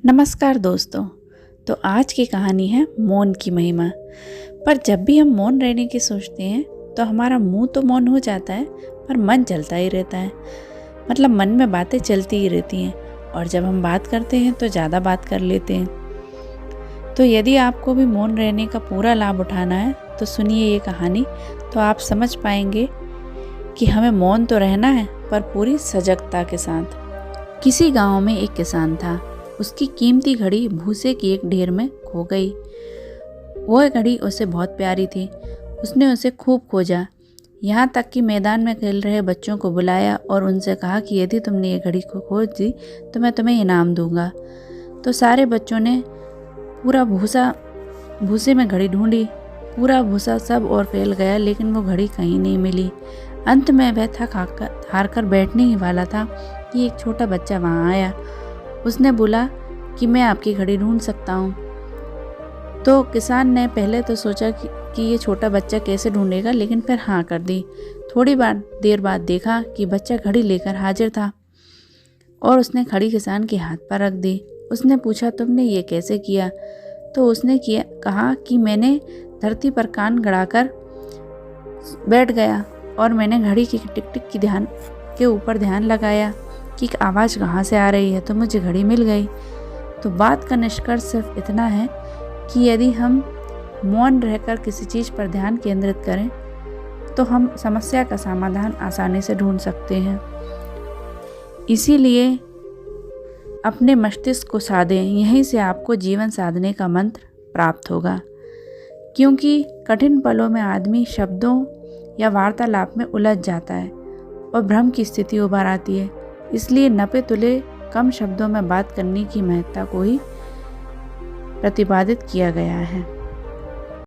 नमस्कार दोस्तों। तो आज की कहानी है मौन की महिमा। पर जब भी हम मौन रहने की सोचते हैं तो हमारा मुंह तो मौन हो जाता है पर मन चलता ही रहता है। मतलब मन में बातें चलती ही रहती हैं और जब हम बात करते हैं तो ज़्यादा बात कर लेते हैं। तो यदि आपको भी मौन रहने का पूरा लाभ उठाना है तो सुनिए ये कहानी, तो आप समझ पाएंगे कि हमें मौन तो रहना है पर पूरी सजगता के साथ। किसी गांव में एक किसान था। उसकी कीमती घड़ी भूसे की एक ढेर में खो गई। वह घड़ी उसे बहुत प्यारी थी। उसने उसे खूब खोजा, यहाँ तक कि मैदान में खेल रहे बच्चों को बुलाया और उनसे कहा कि यदि तुमने ये घड़ी को खोज दी तो मैं तुम्हें इनाम दूंगा। तो सारे बच्चों ने पूरा भूसे में घड़ी ढूंढी। पूरा भूसा सब और फैल गया, लेकिन वो घड़ी कहीं नहीं मिली। अंत में वह थक हार कर बैठने ही वाला था कि एक छोटा बच्चा वहाँ आया। उसने बोला कि मैं आपकी घड़ी ढूंढ सकता हूँ। तो किसान ने पहले तो सोचा कि ये छोटा बच्चा कैसे ढूंढेगा, लेकिन फिर हाँ कर दी। थोड़ी देर बाद देखा कि बच्चा घड़ी लेकर हाजिर था और उसने घड़ी किसान के हाथ पर रख दी। उसने पूछा, तुमने ये कैसे किया? तो उसने कहा कि मैंने धरती पर कान गड़ाकर बैठ गया और मैंने घड़ी की टिक टिक की के ऊपर ध्यान लगाया कि आवाज़ कहाँ से आ रही है, तो मुझे घड़ी मिल गई। तो बात का निष्कर्ष सिर्फ इतना है कि यदि हम मौन रहकर किसी चीज़ पर ध्यान केंद्रित करें तो हम समस्या का समाधान आसानी से ढूंढ सकते हैं। इसीलिए अपने मस्तिष्क को साधें, यहीं से आपको जीवन साधने का मंत्र प्राप्त होगा। क्योंकि कठिन पलों में आदमी शब्दों या वार्तालाप में उलझ जाता है और भ्रम की स्थिति उभर आती है। इसलिए नपे तुले कम शब्दों में बात करने की महत्ता को ही प्रतिपादित किया गया है।